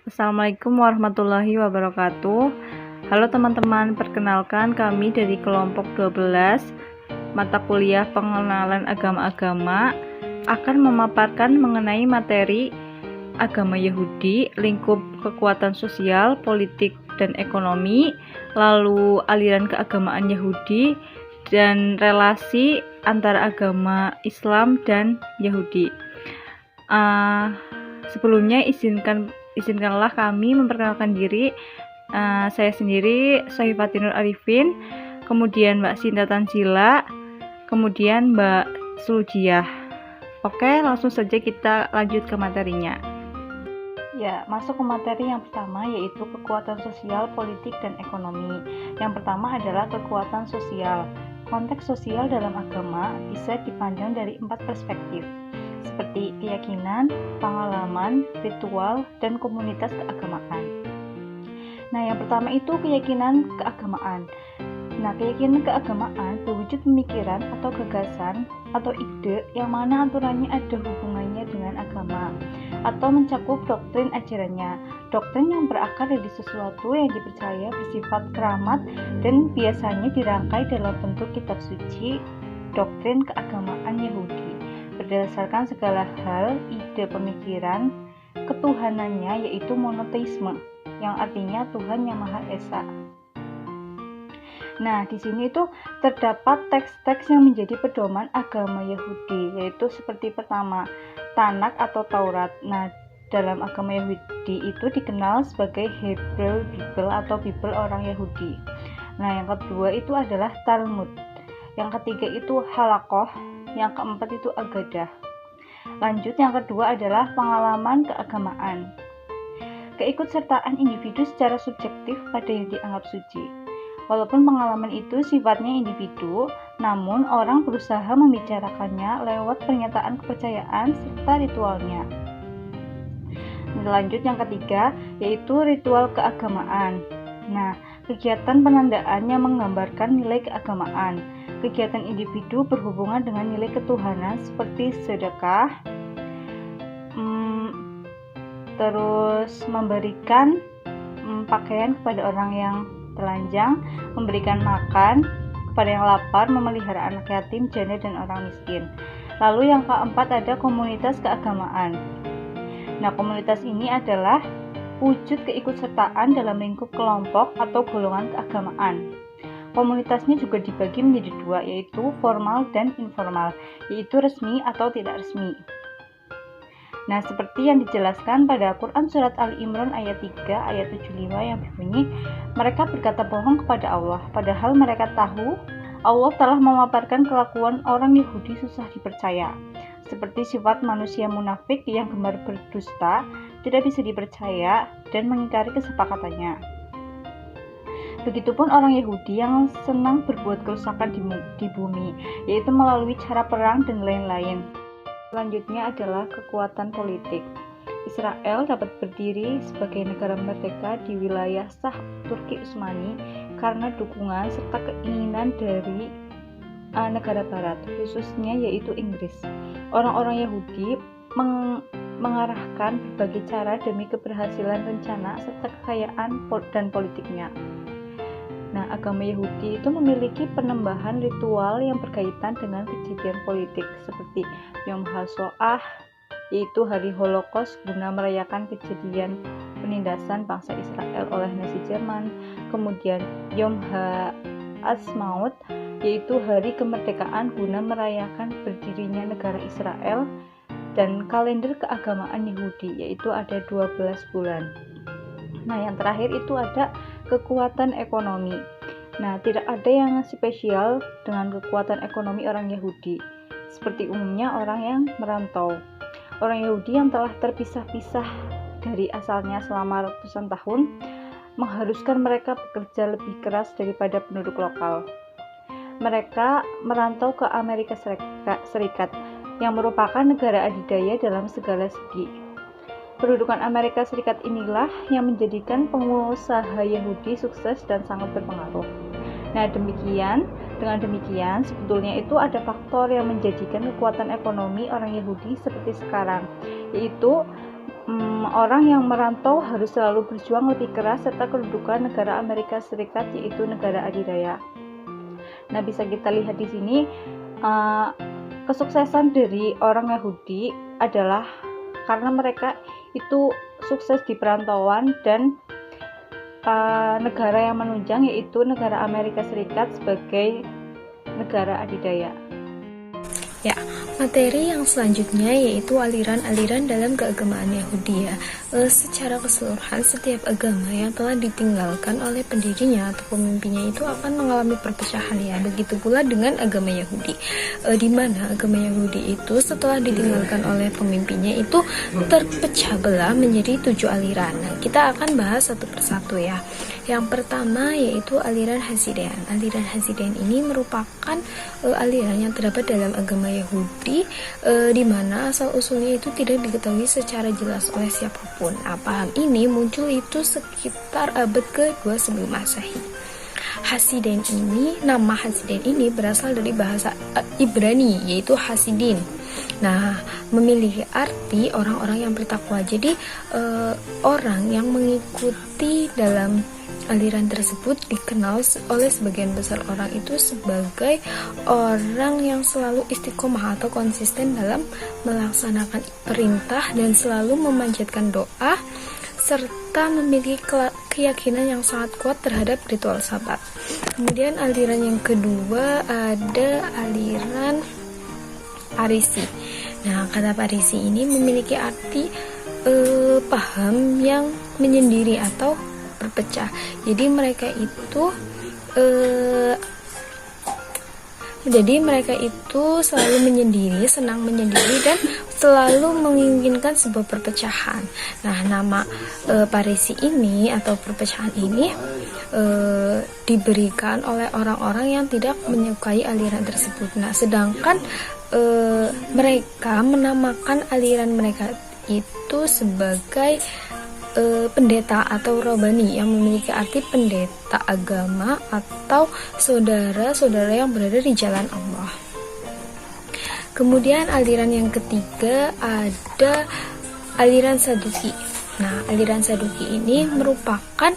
Assalamualaikum warahmatullahi wabarakatuh. Halo teman-teman, perkenalkan kami dari kelompok 12 mata kuliah pengenalan agama-agama akan memaparkan mengenai materi agama Yahudi, lingkup kekuatan sosial, politik, dan ekonomi, lalu aliran keagamaan Yahudi, dan relasi antara agama Islam dan Yahudi. Sebelumnya izinkanlah kami memperkenalkan diri. Saya sendiri Syahifatin Nur Arifin, kemudian Mbak Sinta Tanzila, kemudian Mbak Sulujiah. Oke, langsung saja kita lanjut ke materinya. Ya, masuk ke materi yang pertama, yaitu kekuatan sosial, politik, dan ekonomi. Yang pertama adalah kekuatan sosial. Konteks sosial dalam agama bisa dipandang dari 4 perspektif, seperti keyakinan, pengalaman, ritual, dan komunitas keagamaan. Nah, yang pertama itu keyakinan keagamaan. Nah, keyakinan keagamaan berwujud pemikiran atau gagasan atau ide yang mana aturannya ada hubungannya dengan agama atau mencakup doktrin ajarannya. Doktrin yang berakar dari sesuatu yang dipercaya bersifat keramat dan biasanya dirangkai dalam bentuk kitab suci, doktrin keagamaan Yahudi. Berdasarkan segala hal, ide pemikiran ketuhanannya yaitu monoteisme, yang artinya Tuhan yang Maha Esa. Nah, di sini itu terdapat teks-teks yang menjadi pedoman agama Yahudi, yaitu seperti pertama, Tanakh atau Taurat. Nah, dalam agama Yahudi itu dikenal sebagai Hebrew Bible atau Bible orang Yahudi. Nah, yang kedua itu adalah Talmud. Yang ketiga itu Halakoh. Yang keempat itu Agadah. Lanjut, yang kedua adalah pengalaman keagamaan. Keikutsertaan individu secara subjektif pada yang dianggap suci. Walaupun pengalaman itu sifatnya individu, namun orang berusaha membicarakannya lewat pernyataan kepercayaan serta ritualnya. Lanjut, yang ketiga yaitu ritual keagamaan. Nah, kegiatan penandaan yang menggambarkan nilai keagamaan. Kegiatan individu berhubungan dengan nilai ketuhanan seperti sedekah, terus memberikan pakaian kepada orang yang telanjang, memberikan makan kepada yang lapar, memelihara anak yatim, janda, dan orang miskin. Lalu yang keempat ada komunitas keagamaan. Nah, komunitas ini adalah wujud keikutsertaan dalam lingkup kelompok atau golongan keagamaan. Komunitasnya juga dibagi menjadi dua, yaitu formal dan informal, yaitu resmi atau tidak resmi. Nah, seperti yang dijelaskan pada Quran Surat Ali Imran ayat 3, ayat 75 yang berbunyi, mereka berkata bohong kepada Allah, padahal mereka tahu Allah telah memaparkan kelakuan orang Yahudi susah dipercaya, seperti sifat manusia munafik yang gemar berdusta, tidak bisa dipercaya, dan mengingkari kesepakatannya. Begitupun orang Yahudi yang senang berbuat kerusakan di bumi, yaitu melalui cara perang dan lain-lain. Selanjutnya adalah kekuatan politik. Israel dapat berdiri sebagai negara merdeka di wilayah sah Turki Utsmani karena dukungan serta keinginan dari negara barat, khususnya yaitu Inggris. Orang-orang Yahudi mengarahkan berbagai cara demi keberhasilan rencana serta kekayaan dan politiknya. Nah, agama Yahudi itu memiliki penembahan ritual yang berkaitan dengan kejadian politik seperti Yom HaShoah, yaitu hari Holocaust guna merayakan kejadian penindasan bangsa Israel oleh Nazi Jerman. Kemudian Yom HaAtzmaut, yaitu hari kemerdekaan guna merayakan berdirinya negara Israel, dan kalender keagamaan Yahudi, yaitu ada 12 bulan. Nah, yang terakhir itu ada kekuatan ekonomi. Nah, tidak ada yang spesial dengan kekuatan ekonomi orang Yahudi, seperti umumnya orang yang merantau. Orang Yahudi yang telah terpisah-pisah dari asalnya selama ratusan tahun, mengharuskan mereka bekerja lebih keras daripada penduduk lokal. Mereka merantau ke Amerika Serikat, yang merupakan negara adidaya dalam segala segi. Pendudukan Amerika Serikat inilah yang menjadikan pengusaha Yahudi sukses dan sangat berpengaruh. Nah, dengan demikian sebetulnya itu ada faktor yang menjadikan kekuatan ekonomi orang Yahudi seperti sekarang, yaitu orang yang merantau harus selalu berjuang lebih keras serta kedudukan negara Amerika Serikat yaitu negara adidaya. Nah, bisa kita lihat di sini kesuksesan dari orang Yahudi adalah karena mereka itu sukses di perantauan dan negara yang menunjang yaitu negara Amerika Serikat sebagai negara adidaya. Ya, materi yang selanjutnya yaitu aliran-aliran dalam keagamaan Yahudi ya. Secara keseluruhan setiap agama yang telah ditinggalkan oleh pendirinya atau pemimpinnya itu akan mengalami perpecahan ya. Begitu pula dengan agama Yahudi, di mana agama Yahudi itu setelah ditinggalkan oleh pemimpinnya itu terpecah belah menjadi 7 aliran. Nah, kita akan bahas satu persatu ya. Yang pertama yaitu aliran Hasidian. Aliran Hasidian ini merupakan aliran yang terdapat dalam agama Yahudi, di mana asal usulnya itu tidak diketahui secara jelas oleh siapapun. Nah, paham ini muncul itu sekitar abad ke-2 sebelum Masehi. Hasidian ini, nama Hasidian ini berasal dari bahasa Ibrani yaitu Hasidin. Nah, memiliki arti orang-orang yang bertakwa. Jadi orang yang mengikuti dalam aliran tersebut dikenal oleh sebagian besar orang itu sebagai orang yang selalu istiqomah atau konsisten dalam melaksanakan perintah dan selalu memanjatkan doa serta memiliki keyakinan yang sangat kuat terhadap ritual Sabat. Kemudian aliran yang kedua ada aliran Parisi. Nah, kata Parisi ini memiliki arti paham yang menyendiri atau berpecah. Jadi mereka itu selalu menyendiri, senang menyendiri dan selalu menginginkan sebuah perpecahan. Nah, nama Parisi ini atau perpecahan ini diberikan oleh orang-orang yang tidak menyukai aliran tersebut. Nah, sedangkan mereka menamakan aliran mereka itu sebagai pendeta atau robani yang memiliki arti pendeta agama atau saudara-saudara yang berada di jalan Allah. Kemudian aliran yang ketiga ada aliran Saduki. Nah, aliran Saduki ini merupakan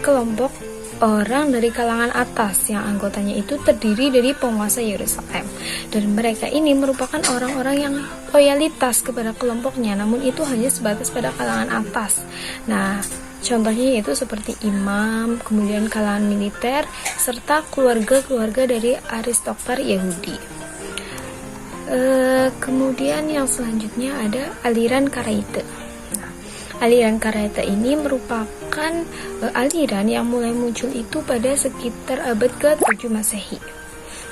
kelompok orang dari kalangan atas yang anggotanya itu terdiri dari penguasa Yerusalem, dan mereka ini merupakan orang-orang yang loyalitas kepada kelompoknya, namun itu hanya sebatas pada kalangan atas. Nah, contohnya yaitu seperti imam, kemudian kalangan militer, serta keluarga-keluarga dari aristokrat Yahudi. Kemudian yang selanjutnya ada aliran Karaite. Aliran Karaite ini merupakan aliran yang mulai muncul itu pada sekitar abad ke-7 Masehi.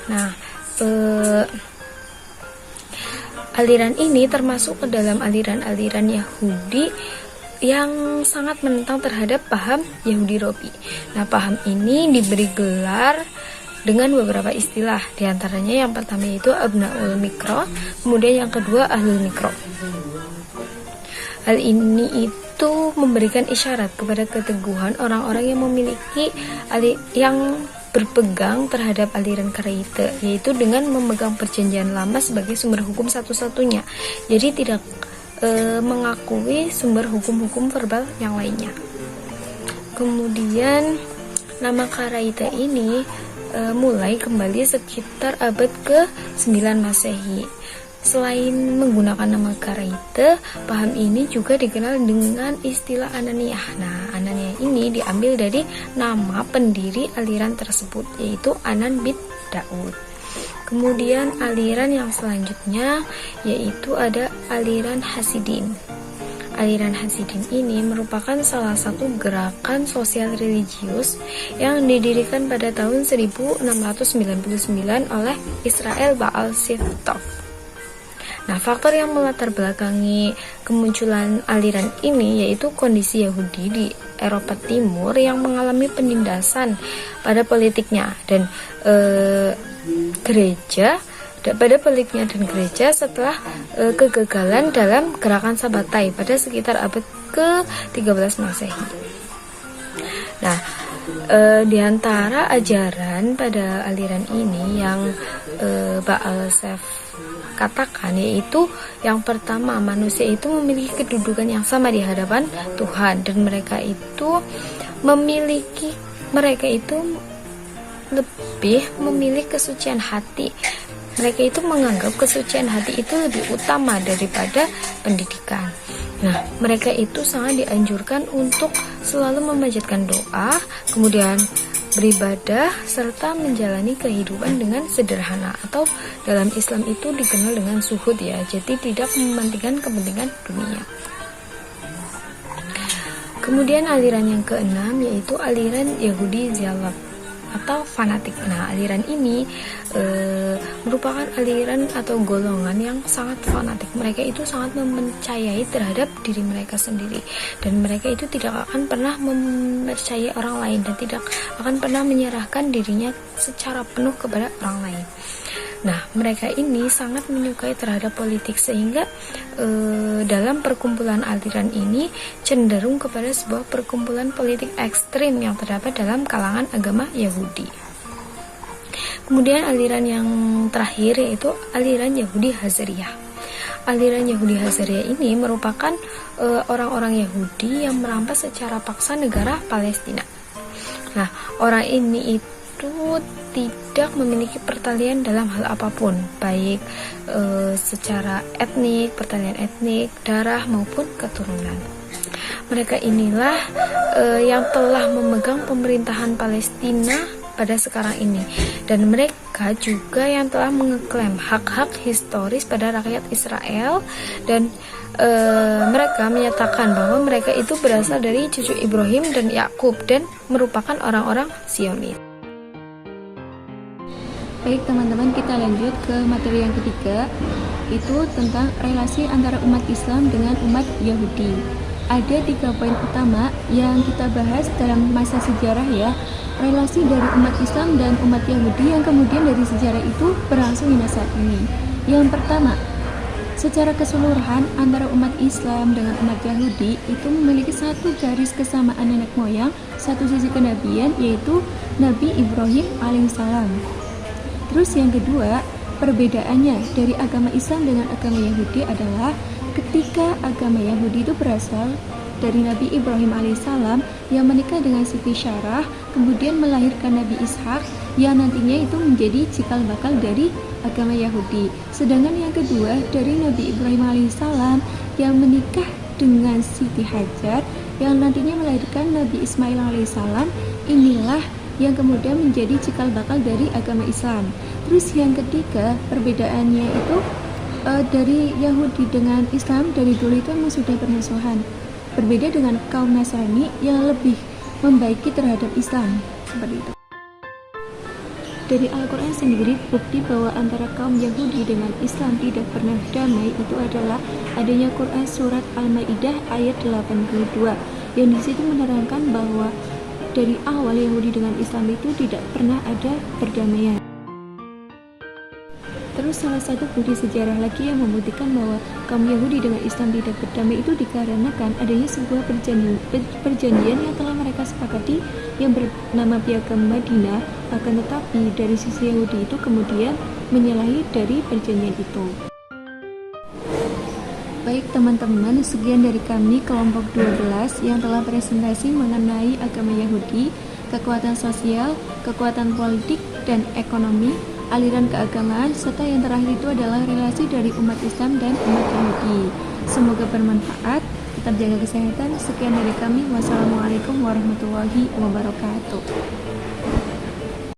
Nah, aliran ini termasuk ke dalam aliran-aliran Yahudi yang sangat menentang terhadap paham Yahudi Robi. Nah, paham ini diberi gelar dengan beberapa istilah, diantaranya yang pertama yaitu Abnaul Mikro, kemudian yang kedua Ahlul Mikro. Hal ini itu memberikan isyarat kepada keteguhan orang-orang yang memiliki yang berpegang terhadap aliran Karaite, yaitu dengan memegang perjanjian lama sebagai sumber hukum satu-satunya. Jadi tidak mengakui sumber hukum-hukum verbal yang lainnya. Kemudian nama Karaite ini mulai kembali sekitar abad ke-9 Masehi. Selain menggunakan nama Karaite, paham ini juga dikenal dengan istilah Ananiyah. Nah, Ananiyah ini diambil dari nama pendiri aliran tersebut, yaitu Anan bin Daud. Kemudian aliran yang selanjutnya yaitu ada aliran Hasidin. Aliran Hasidin ini merupakan salah satu gerakan sosial religius yang didirikan pada tahun 1699 oleh Israel Baal Siftov. Nah, faktor yang melatar belakangi kemunculan aliran ini yaitu kondisi Yahudi di Eropa Timur yang mengalami penindasan pada politiknya dan gereja setelah kegagalan dalam gerakan Sabatai pada sekitar abad ke-13 Masehi. Nah, di antara ajaran pada aliran ini yang Baal katakan, yaitu yang pertama, manusia itu memiliki kedudukan yang sama di hadapan Tuhan, dan mereka itu lebih memilih kesucian hati. Mereka itu menganggap kesucian hati itu lebih utama daripada pendidikan. Nah, mereka itu sangat dianjurkan untuk selalu memanjatkan doa, kemudian beribadah, serta menjalani kehidupan dengan sederhana, atau dalam Islam itu dikenal dengan zuhud ya, jadi tidak mementingkan kepentingan dunia. Kemudian aliran yang keenam yaitu aliran Yahudi Zalaf atau fanatik. Nah, aliran ini merupakan aliran atau golongan yang sangat fanatik. Mereka itu sangat mempercayai terhadap diri mereka sendiri, dan mereka itu tidak akan pernah mempercayai orang lain dan tidak akan pernah menyerahkan dirinya secara penuh kepada orang lain. Nah, mereka ini sangat menyukai terhadap politik, sehingga dalam perkumpulan aliran ini cenderung kepada sebuah perkumpulan politik ekstrim yang terdapat dalam kalangan agama Yahudi. Kemudian aliran yang terakhir yaitu aliran Yahudi Hazariyah. Aliran Yahudi Hazariyah ini merupakan orang-orang Yahudi yang merampas secara paksa negara Palestina. Nah, orang ini itu tidak memiliki pertalian dalam hal apapun, baik secara etnik, pertalian etnik, darah maupun keturunan. Mereka inilah yang telah memegang pemerintahan Palestina pada sekarang ini, dan mereka juga yang telah mengeklaim hak-hak historis pada rakyat Israel, dan mereka menyatakan bahwa mereka itu berasal dari cucu Ibrahim dan Yakub dan merupakan orang-orang Zionis. Baik teman-teman, kita lanjut ke materi yang ketiga, itu tentang relasi antara umat Islam dengan umat Yahudi. Ada 3 poin utama yang kita bahas dalam masa sejarah ya, relasi dari umat Islam dan umat Yahudi yang kemudian dari sejarah itu berlangsung hingga saat ini. Yang pertama, secara keseluruhan antara umat Islam dengan umat Yahudi itu memiliki satu garis kesamaan nenek moyang, satu sisi kenabian, yaitu Nabi Ibrahim alaihissalam. Terus yang kedua, perbedaannya dari agama Islam dengan agama Yahudi adalah ketika agama Yahudi itu berasal dari Nabi Ibrahim alaihissalam yang menikah dengan Siti Syarah, kemudian melahirkan Nabi Ishak yang nantinya itu menjadi cikal bakal dari agama Yahudi. Sedangkan yang kedua dari Nabi Ibrahim alaihissalam yang menikah dengan Siti Hajar yang nantinya melahirkan Nabi Ismail alaihissalam, inilah yang kemudian menjadi cikal bakal dari agama Islam. Terus yang ketiga, perbedaannya itu dari Yahudi dengan Islam dari dulu itu memang sudah bermusuhan. Berbeda dengan kaum Nasrani yang lebih membaiki terhadap Islam, seperti itu. Dari Al-Quran sendiri, bukti bahwa antara kaum Yahudi dengan Islam tidak pernah damai itu adalah adanya Quran surat Al-Maidah ayat 82, yang disitu menerangkan bahwa dari awal Yahudi dengan Islam itu tidak pernah ada perdamaian. Terus salah satu bukti sejarah lagi yang membuktikan bahwa kaum Yahudi dengan Islam tidak berdamai itu dikarenakan adanya sebuah perjanjian yang telah mereka sepakati yang bernama Piagam Madinah, akan tetapi dari sisi Yahudi itu kemudian menyalahi dari perjanjian itu. Baik teman-teman, sekian dari kami kelompok 12 yang telah presentasi mengenai agama Yahudi, kekuatan sosial, kekuatan politik dan ekonomi, aliran keagamaan, serta yang terakhir itu adalah relasi dari umat Islam dan umat Yahudi. Semoga bermanfaat, tetap jaga kesehatan. Sekian dari kami, wassalamualaikum warahmatullahi wabarakatuh.